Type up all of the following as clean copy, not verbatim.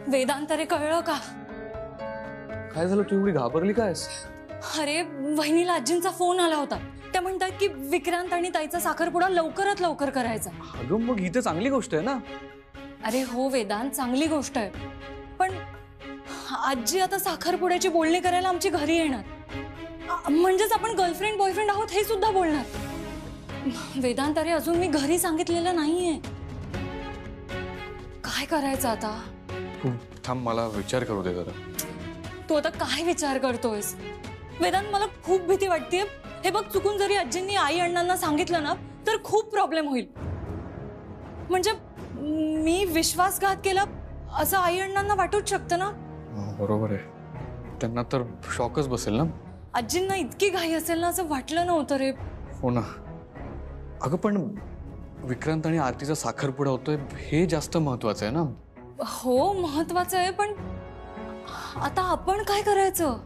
वेदांत, अरे कळलं का? काय झालं? तू एवढी घाबरली कायस? अरे वहिनीला आजींचा फोन आला होता. त्या म्हणतात की विक्रांत आणि ताईचा साखरपुडा लवकरात लवकर करायचा. अगं मग ही तर चांगली गोष्ट आहे ना. अरे हो वेदांत, चांगली गोष्ट आहे, पण आजी आता साखरपुड्याची बोलणी करायला आमची घरी येणार. म्हणजेच आपण गर्लफ्रेंड बॉयफ्रेंड आहोत हे सुद्धा बोलणार. वेदांत, अरे अजून मी घरी सांगितलेलं नाहीये. काय करायचं आता? तू थांब, मला विचार करू दे जरा. तू आता काय विचार करतोयस? वेदांत, मला खूप भीती वाटतेय. हे बघ, चुकून जरी आजींनी आई अण्णांना सांगितलं ना तर खूप प्रॉब्लेम होईल. म्हणजे मी विश्वासघात केला असं आई अण्णांना वाटूच शकतं ना. बरोबर आहे, त्यांना तर शॉकच बसेल ना. आजींना इतकी घाई असेल ना असं वाटलं नव्हतं रे. हो ना. अगं पण विक्रांत आणि आरतीचा साखरपुडा होतोय हे जास्त महत्वाचं आहे ना. हो महत्वाचं आहे, पण आता आपण काय करायचं?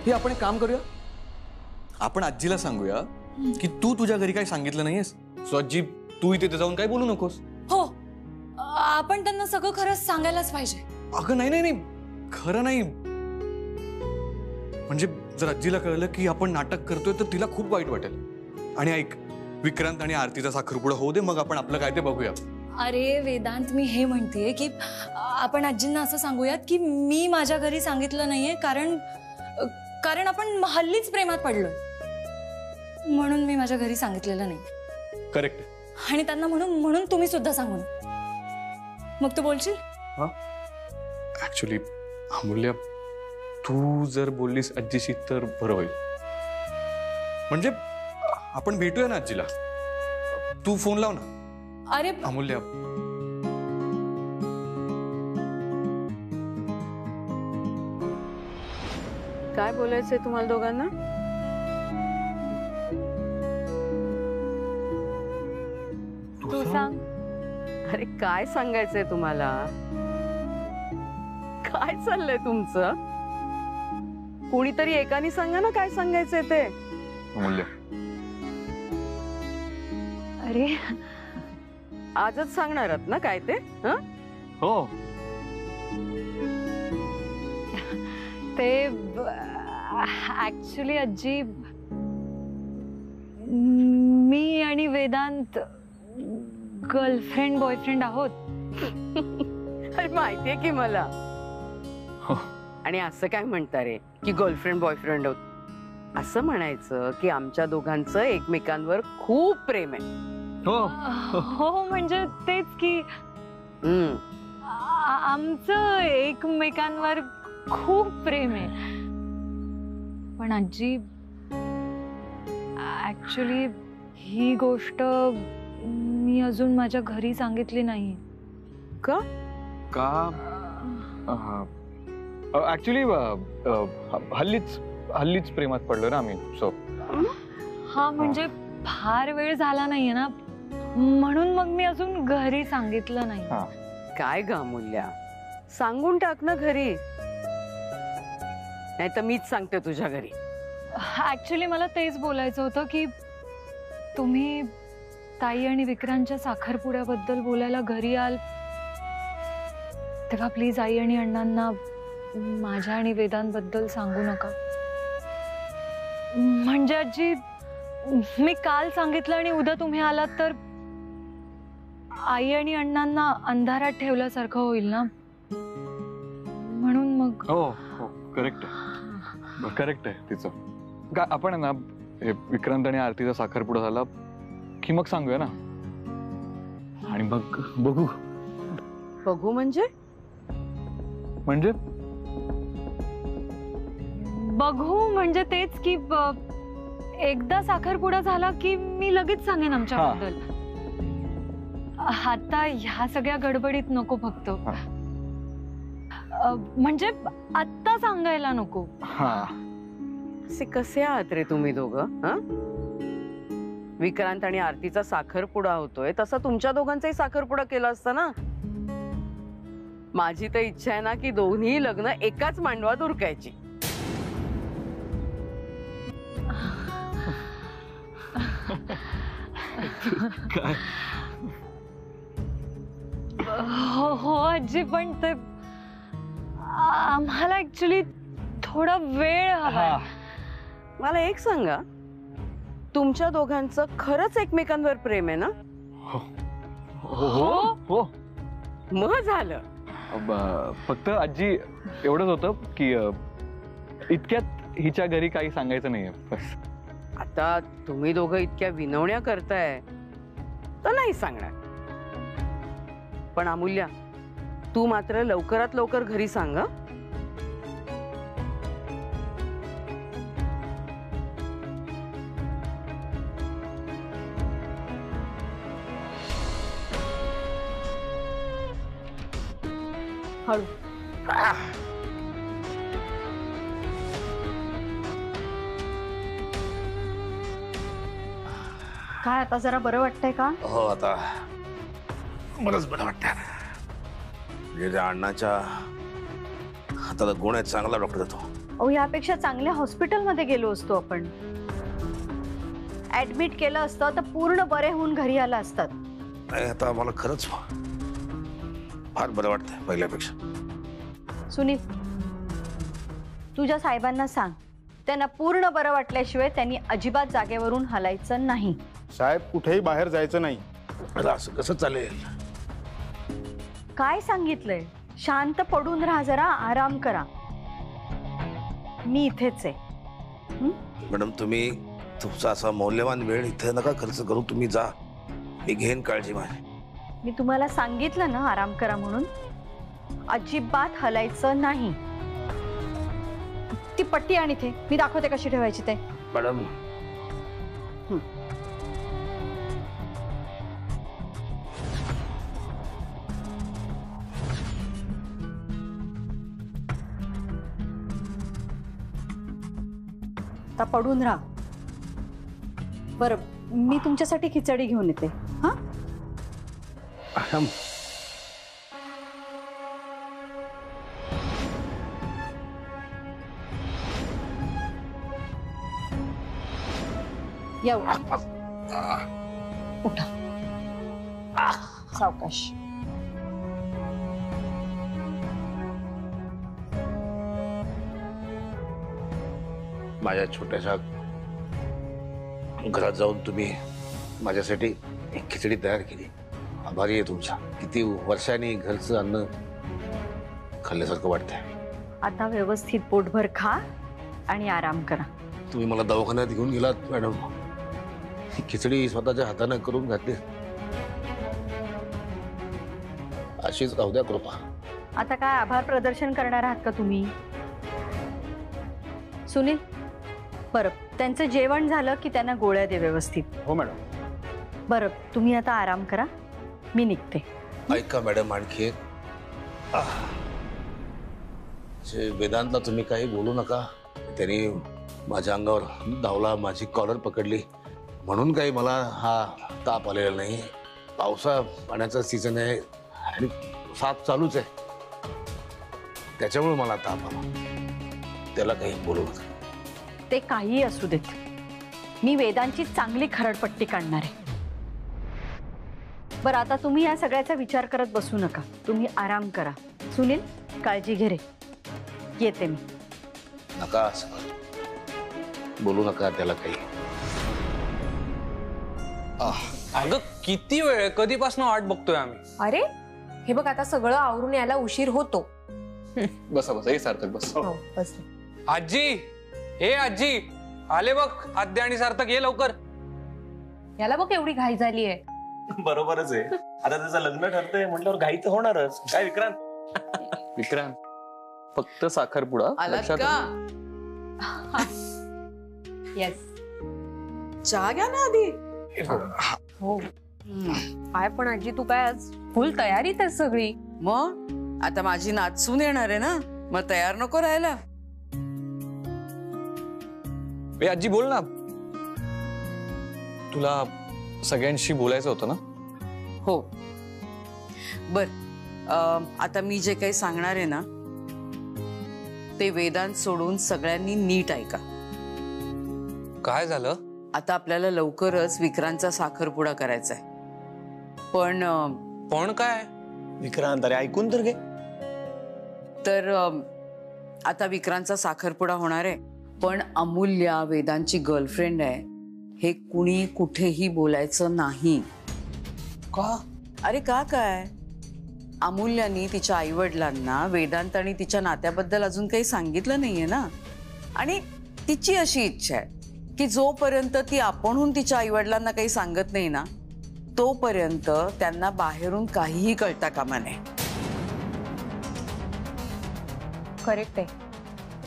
हे आपण एक काम करूया, आपण आजीला सांगूया की तू तुझ्या घरी काही सांगितलं नाहीयेस. सो आजी, तू इथे जाऊन काय बोलू नकोस. हो, आपण त्यांना सगळं खरंच सांगायलाच पाहिजे. अगं नाही नाही नाही, खरं नाही. म्हणजे जर आजीला कळलं की आपण नाटक करतोय तर तिला खूप वाईट वाटेल. आणि ऐक, विक्रांत आणि आरतीचा साखरपुडा होऊ दे, मग आपण आपलं काय ते बघूया. अरे वेदांत, मी हे म्हणतेय की आपण आजींना असं सांगूयात की मी माझ्या घरी सांगितलं नाहीये कारण आपण हल्लीच प्रेमात पडलोय, म्हणून मी माझ्या घरी सांगितलेलं नाही. करेक्ट. आणि त्यांना म्हणून तुम्ही सुद्धा सांगू ना. मग तू बोलशील? हा, ऍक्च्युली अमूल्य, तू जर बोललीस आजीशी तर बरं होईल. म्हणजे आपण भेटूया ना आजीला. तू फोन लाव ना. अरे अमूल्य, काय बोलायचंय तुम्हाला दोघांना? तू सांग. अरे काय सांगायचंय तुम्हाला? काय चाललंय तुमचं? कोणीतरी एकाने सांगा ना काय सांगायचंय ते. अमूल्य, अरे आजच सांगणार आहात ना काय ते? हो. ते ऍक्च्युली आजी, मी आणि वेदांत गर्लफ्रेंड बॉयफ्रेंड आहोत. अरे माहितीये की मला. आणि असं काय म्हणता रे की गर्लफ्रेंड बॉयफ्रेंड आहोत? असं म्हणायचं की आमच्या दोघांचं एकमेकांवर खूप प्रेम आहे. हो म्हणजे तेच की आमचं एकमेकांवर खूप प्रेम आहे. पण आजी, ऍक्च्युली ही गोष्ट मी अजून माझ्या घरी सांगितली नाही. का? ऍक्च्युली हल्लीच प्रेमात पडलो ना आम्ही. सो हा, म्हणजे फार वेळ झाला नाहीये ना, म्हणून मग मी अजून घरी सांगितलं नाही. काय ग अमूल्या, सांगून टाक ना घरी. नाही तर मीच सांगते तुझ्या घरी. ऍक्च्युली मला तेच बोलायचं होतं की तुम्ही ताई आणि विक्रांतच्या साखरपुड्याबद्दल बोलायला घरी आल तेव्हा प्लीज आई आणि अण्णांना माझ्या आणि वेदांतबद्दल सांगू नका. म्हणजे आजी, मी काल सांगितलं आणि उद्या तुम्ही आलात तर आई आणि अण्णांना अंधारात ठेवल्यासारखं होईल ना, म्हणून मग. हो हो, करेक्ट आहे, करेक्ट आहे तिचं. का आपण ना विक्रांत आणि आरतीचा साखरपुडा झाला की मग सांगूया ना, आणि मग बघू. बघू म्हणजे बघू म्हणजे तेच की एकदा साखरपुडा झाला की मी लगेच सांगेन आमच्याबद्दल. आता ह्या सगळ्या गडबडीत नको फक्त. म्हणजे आत्ता सांगायला नको. असे कसे आहात रे तुम्ही दोघं? विक्रांत आणि आरतीचा साखरपुडा होतोय तसा तुमच्या दोघांचाही साखरपुडा केला असता ना. माझी तर इच्छा आहे ना की दोन्ही लग्न एकाच मांडवात उरकायची. काय? हो आजी, पण ते आम्हाला ऍक्च्युली थोडा वेळ हवा. मला एक सांगा, तुमच्या दोघांचं खरंच एकमेकांवर प्रेम आहे ना? हो हो. मग झालं. फक्त आजी एवढंच होतं की इतक्यात हिच्या घरी काही सांगायचं नाहीये बस. आता तुम्ही दोघं इतक्या विनवण्या करताय तर नाही सांगणार. पण अमूल्या, तू मात्र लवकरात लवकर घरी सांग. हळू. काय आता जरा बरं वाटतंय का? हो, आता मलाच बरं वाटतं. म्हणजे त्या अण्णाच्या हाताला गुण आहे, चांगला डॉक्टर देतो. अहो, यापेक्षा चांगल्या हॉस्पिटलमध्ये गेलो असतो आपण. ऍडमिट केलं असतं तर पूर्ण बरे होऊन घरी आला असतात. नाही, आता मला खरंच फार बरं वाटतंय पहिल्यापेक्षा. सुनील, तुझ्या साहेबांना सांग, त्यांना पूर्ण बरं वाटल्याशिवाय त्यांनी अजिबात जागेवरून हलायचं नाही. साहेब, कुठेही बाहेर जायचं नाही. अरे असं कसं चालेल? काय सांगितलंय? शांत पडून राहा, जरा आराम करा. मी इथेच आहे. मॅडम, तुम्ही तुमचा असा मौल्यवान वेळ इथे नका खर्च करू. तुम्ही जा, मी घेईन काळजी माझी. मी तुम्हाला सांगितलं ना आराम करा म्हणून. अजिबात हलायचं नाही. ती पट्टी आणि इथे मी दाखवते कशी ठेवायची ते. मॅडम, आता पडून राहा. बरं, मी तुमच्यासाठी खिचडी घेऊन येते. हा, मॅडम, या उठा. सावकाश. माझ्या छोट्याशा घरात जाऊन तुम्ही माझ्यासाठी एक खिचडी तयार केली. आभारी आहे तुमचा. किती वर्षांनी घरचं अन्न खाल्ल्यासारखं वाटतंय. आता व्यवस्थित पोटभर खा आणि आराम करा. तुम्ही मला दवाखान्यात घेऊन गेलात मॅडम. ही खिचडी स्वतःच्या हाताने करून घातली. अशीच राहू द्या कृपा. आता काय आभार प्रदर्शन करणार आहात का तुम्ही? सुनील, बरं, त्यांचं जेवण झालं की त्यांना गोळ्या दे व्यवस्थित. हो मॅडम. बरं, तुम्ही आता आराम करा, मी निघते. ऐका मॅडम, आणखी एक, वेदांतला तुम्ही काही बोलू नका. त्यांनी माझ्या अंगावर धावला, माझी कॉलर पकडली, म्हणून काही मला हा ताप आलेला नाही. पावसा पाण्याचा सीझन आहे आणि साप चालूच आहे, त्याच्यामुळे मला ताप आला. त्याला काही बोलू नका. ते काही असू देत, मी वेदांची चांगली खरडपट्टी काढणार आहे. बरं, आता तुम्ही या सगळ्याचा विचार करत बसू नका. तुम्ही आराम करा. सुनील, काळजी घे रे. येते मी. नका असं बोलू नका त्याला काही. अगं किती वेळ, कधीपासून वाट बघतोय आम्ही. अरे हे बघ, आता सगळं आवरून यायला उशीर होतो. बसा बसा, हे सार्थक बस. हो, बस. आजी, हे आजी आले बघ. आद्या आणि सार्थक, ये लवकर. याला बघ एवढी घाई झालीये. बरोबरच आहे. आता त्याचं लग्न ठरतंय म्हटल्यावर घाई तर होणारच. काय विक्रांत? विक्रांत, फक्त साखरपुडा लक्षात आलं. येस. चहा घ्या ना आधी. हो. काय पण आजी, तू काय आज फुल तयारीत आहे सगळी? मग आता माझी नाचून येणार आहे ना, मग तयार नको राहायला. ए आजी, बोल ना. तुला सगळ्यांशी बोलायचं होतं ना? हो. बर, आता मी जे काही सांगणार आहे ना ते वेदांत सोडून सगळ्यांनी नीट ऐका. काय झालं? आता आपल्याला लवकरच विक्रांतचा साखरपुडा करायचा आहे. पण काय? विक्रांत, अरे ऐकून तर घे. तर आता विक्रांतचा साखरपुडा होणार आहे, पण अमूल्या वेदांची गर्लफ्रेंड आहे हे कुणी कुठेही बोलायचं नाही. का? अरे का काय, अमूल्यानी तिच्या आईवडिलांना वेदांत आणि तिच्या नात्याबद्दल अजून काही सांगितलं नाहीये ना. आणि तिची अशी इच्छा आहे की जोपर्यंत ती आपणहून तिच्या आईवडिलांना काही सांगत नाही ना, तोपर्यंत त्यांना बाहेरून काहीही कळता कामा नये. करेक्ट आहे.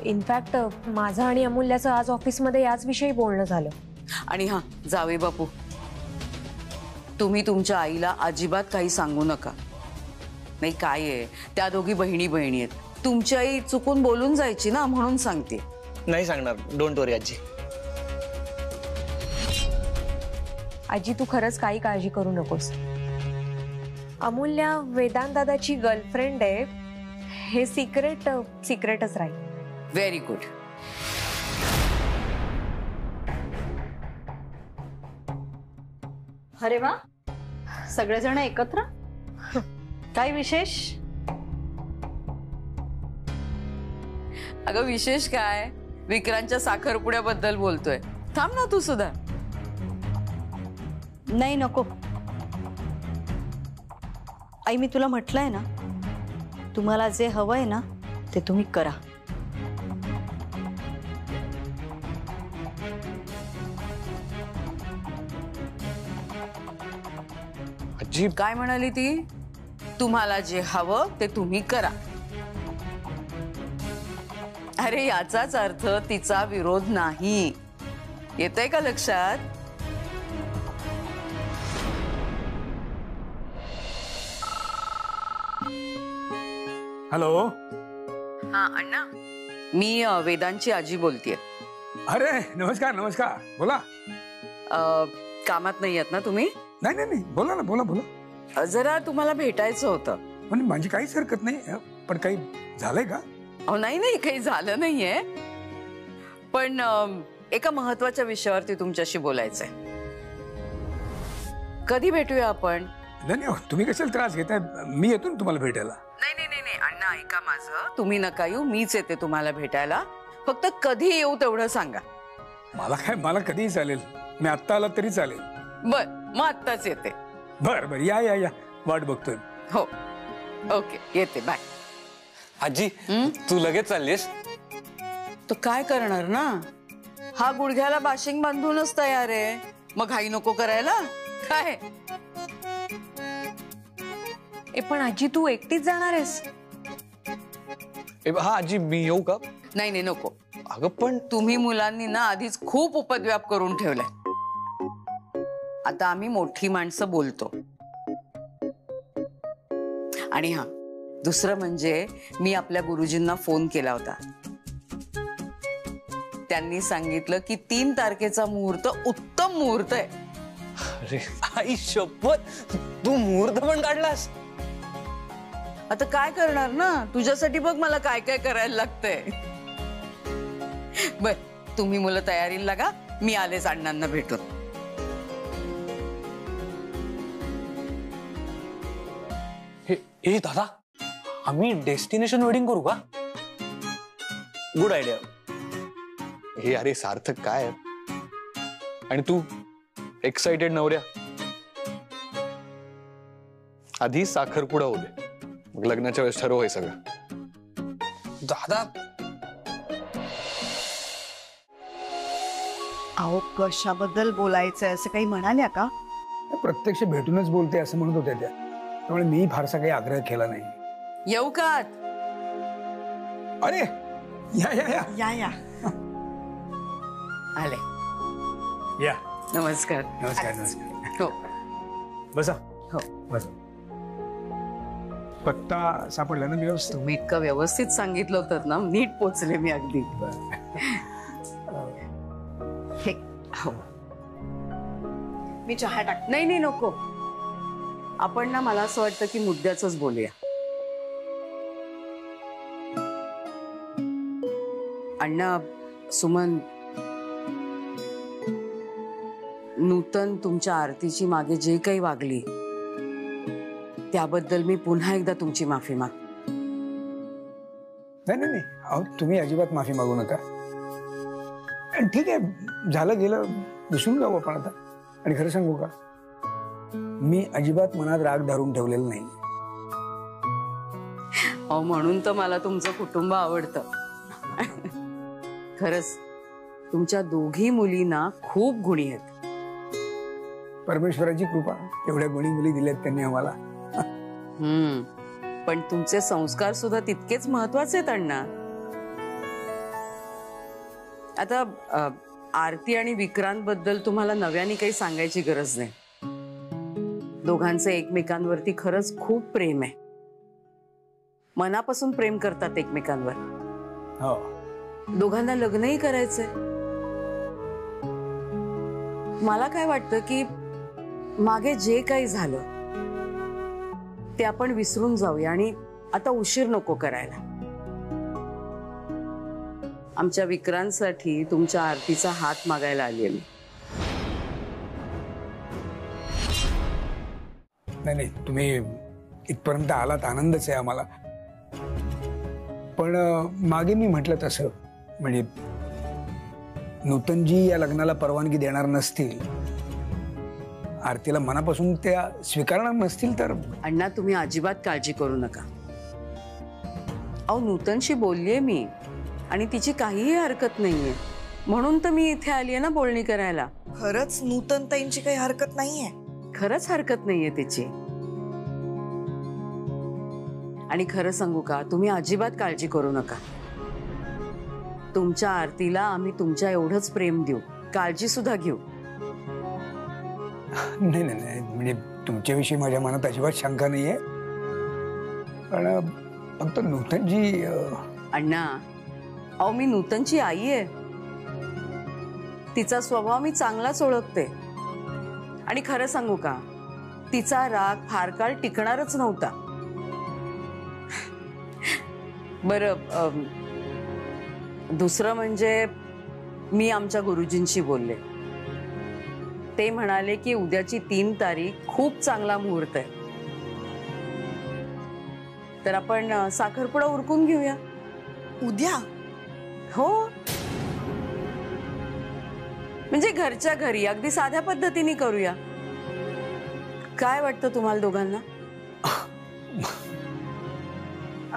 इनफॅक्ट माझं आणि अमूल्याचं आज ऑफिसमध्ये याच विषयी बोलणं झालं. आणि हा जावे बापू, तुम्ही तुमच्या आईला अजिबात काही सांगू नका. नाही काय आहे, त्या दोघी बहिणी बहिणी आहेत. तुमची आई चुकून बोलून जायची ना, म्हणून सांगते. नाही सांगणार, डोंट वरी आजी. आजी तू खरंच काही काळजी करू नकोस. अमूल्या वेदांत दादाची गर्लफ्रेंड आहे हे सिक्रेटच राहील. Very good. अरे वा, सगळेजण एकत्र. काय विशेष? अगं विशेष काय, विक्रांतच्या साखरपुड्याबद्दल बोलतोय. थांब ना तू सुद्धा. नाही नको. आई मी तुला म्हटलंय ना, तुम्हाला जे हवंय ना ते तुम्ही करा. आजी काय म्हणाली ती? तुम्हाला जे हवं ते तुम्ही करा. अरे याचाच अर्थ तिचा विरोध नाही. येतंय का लक्षात? हॅलो. हा अण्णा, मी वेदांची आजी बोलतेय. अरे नमस्कार नमस्कार, बोला. कामात नाही आहेत ना तुम्ही? नाही नाही नाही, बोला ना, बोला बोला. जरा तुम्हाला भेटायचं होतं. म्हणजे माझी काहीच हरकत नाही, पण काही झालंय का? अहो नाही नाही, काही झालं नाहीये, पण एका महत्वाच्या विषयावरती तुमच्याशी बोलायचंय. कधी भेटूया आपण? नाही नाही, तुम्ही कशाला त्रास घेताय, मी येतो ना तुम्हाला भेटायला. नाही नाही नाही नाही अण्णा, ऐका माझं. तुम्ही नका येऊ, मीच येते तुम्हाला भेटायला. फक्त कधी येऊ तेवढं सांगा. मला कधीही चालेल, मी आत्ता आला तरी चालेल. बर, मग आत्ताच येते. बर बर, या या या, वाट बघतोय. हो ओके, येते, बाय. आजी तू लगेच चाललीस? तो काय करणार ना, हा गुडघ्याला बाशिंग बांधूनच तयार आहे. मग घाई नको करायला काय? पण आजी तू एकटीच जाणार आहेस? हा आजी, मी येऊ का? नाही नाही नको. अगं पण तुम्ही मुलांनी ना आधीच खूप उपद्व्याप करून ठेवलाय. आता आम्ही मोठी माणसं बोलतो. आणि हा दुसरं म्हणजे, मी आपल्या गुरुजींना फोन केला होता. त्यांनी सांगितलं की 3 तारखेचा मुहूर्त उत्तम मुहूर्त आहे. अरे आई शपथ, तू मुहूर्त पण काढलास? आता काय करणार ना, तुझ्यासाठी बघ मला काय काय करायला लागतंय. बर, तुम्ही मुलं तयारीला लागा, मी आलेच अण्णांना भेटून. हे दादा, आम्ही डेस्टिनेशन वेडिंग करू का? Good idea. हे अरे सार्थक काय, आणि तू एक्साइटेड नवऱ्या. आधी साखरपुडा होऊ दे, मग लग्नाच्या वेळेस ठरव हे सगळं. दादा अहो कशाबद्दल बोलायचंय असं काही म्हणाल्या का? प्रत्यक्ष भेटूनच बोलते असं म्हणत होत्या त्या, त्यामुळे मी फारसा काही आग्रह केला नाही. येऊ का? अरे या या या या या. आले. या. नमस्कार. नमस्कार नमस्कार. हो बसा. हो बसा. पत्ता सापडला ना व्यवस्थित? तुम्ही इतकं व्यवस्थित सांगितलं होतं ना, नीट पोचले मी अगदी. हे हो. मी चहा टाक. नाही नाही नको, आपण ना मला असं वाटतं की मुद्द्याचंच बोलूया. अण्णा, सुमन, नूतन तुमच्या आरतीची मागे जे काही वागली त्याबद्दल मी पुन्हा एकदा तुमची माफी मागते. नाही नाही नाही, अहो तुम्ही अजिबात माफी मागू नका. आणि ठीक आहे, झालं गेलं, विसरून जाऊ आपण आता. आणि खरं सांगू का, मी अजिबात मनात राग धरून ठेवलेला नाही. अहो म्हणून तर मला तुमचं कुटुंब आवडतं. खरंच तुमच्या दोघी मुलींना खूप गुणी आहेत. परमेश्वराची कृपा, एवढ्या गुणी मुली दिल्यात त्यांनी आम्हाला. पण तुमचे संस्कार सुद्धा तितकेच महत्वाचे आहेत अण्णा. आता आरती आणि विक्रांत बद्दल तुम्हाला नव्याने काही सांगायची गरज नाही. दोघांचे एकमेकांवरती खरंच खूप प्रेम आहे. मनापासून प्रेम करतात एकमेकांवर. हो, दोघांना लग्नही करायचंय. मला काय वाटतं की मागे जे काही झालं ते आपण विसरून जाऊया आणि आता उशीर नको करायला. आमच्या विक्रांतसाठी तुमच्या आरतीचा हात मागायला आलीये मी. नाही नाही, तुम्ही इथपर्यंत आलात, आनंदच आहे आम्हाला. पण मागे मी म्हटलं तसं, म्हणजे नूतनजी या लग्नाला परवानगी देणार नसतील, आरतीला मनापासून त्या स्वीकारणार नसतील तर. अण्णा तुम्ही अजिबात काळजी करू नका. अहो नूतनशी बोललीये मी आणि तिची काहीही हरकत नाहीये, म्हणून तर मी इथे आलीये ना बोलणी करायला. खरंच नूतन ताईंची काही हरकत नाहीये? खरंच हरकत नाहीये तिची. आणि खरं सांगू का, तुम्ही अजिबात काळजी करू नका. तुमच्या आरतीला आम्ही तुमच्या एवढंच प्रेम देऊ, काळजी सुद्धा घेऊ. नाही नाही नाही, म्हणजे तुमच्याविषयी माझ्या मनात अजिबात शंका नाहीये. पण फक्त नूतनजी. अण्णा अहो मी नूतनची आई आहे. तिचा स्वभाव मी चांगलाच ओळखते. आणि खरं सांगू का, तिचा राग फार काळ टिकणारच नव्हता. बरं, दुसरं म्हणजे मी आमच्या गुरुजींशी बोलले. ते म्हणाले की उद्याची 3 तारीख खूप चांगला मुहूर्त आहे. तर आपण साखरपुडा उरकून घेऊया. उद्या? हो, म्हणजे घरच्या घरी अगदी साध्या पद्धतीने करूया. काय वाटतं तुम्हाला दोघांना?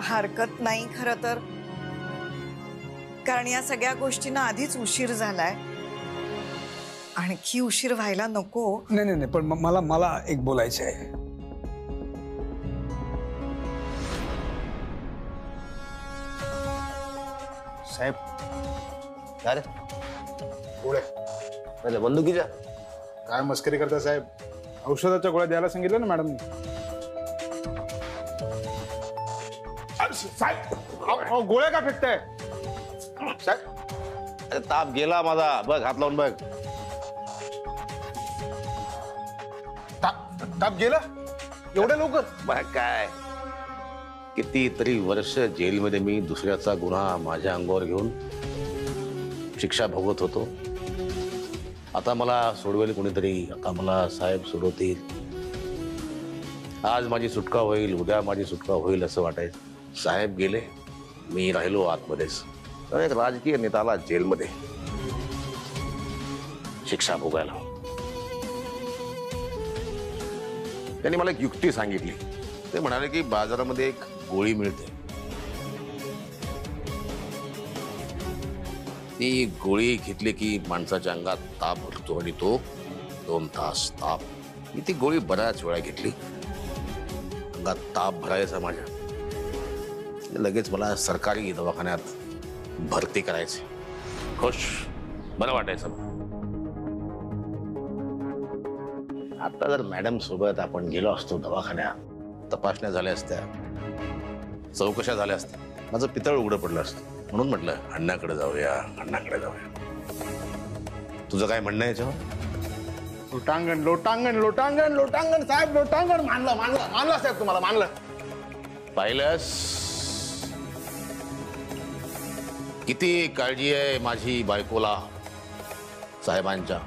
हरकत नाही खरं तर, कारण या सगळ्या गोष्टींना आधीच उशीर झालाय. आणखी उशीर व्हायला नको. नाही नाही नाही, पण मला एक बोलायचं आहे. साहेब काय रे? गोळ्या बंदुकीच्या काय मस्करी करता साहेब? औषधाच्या गोळ्या द्यायला सांगितलं ना मॅडमनी. साहेब गोळ्या का फेकताय साहेब? अरे ताप गेला माझा, बघ हात लावून बघ. ताप गेला एवढ्या लवकर? बघ काय, कितीतरी वर्ष जेलमध्ये मी दुसऱ्याचा गुन्हा माझ्या अंगावर घेऊन शिक्षा भोगत होतो. आता मला सोडवेल कोणीतरी, आता मला साहेब सोडवतील. आज माझी सुटका होईल, उद्या माझी सुटका होईल असं वाटायचं. साहेब गेले, मी राहिलो आतमध्येच. एक राजकीय नेत्याला जेलमध्ये शिक्षा भोगायला. त्यांनी मला एक युक्ती सांगितली. ते म्हणाले की बाजारामध्ये एक गोळी मिळते, ती गोळी घेतली की माणसाच्या अंगात ताप भरतो आणि तो 2 तास ताप. मी ती गोळी बऱ्याच वेळा घेतली, अंगात ताप भरायचा माझ्या. लगेच मला सरकारी दवाखान्यात भरती करायचे. खुश, बरं वाटायचं. आता जर मॅडम सोबत आपण गेलो असतो दवाखान्यात, तपासण्या झाल्या असत्या, चौकशा झाल्या असत्या, माझं पितळ उघडं पडलं असतं. म्हणून म्हटलं अण्णाकडे जाऊया, अण्णाकडे जाऊया. तुझं काय म्हणणं आहे याच्यावर? लोटांगण लोटांगण लोटांगण लोटांगण साहेब, लोटांगण. मानलं मानलं मानलं साहेब, तुम्हाला मानलं. पाहिलंस किती काळजी आहे माझी बायकोला साहेबांच्या.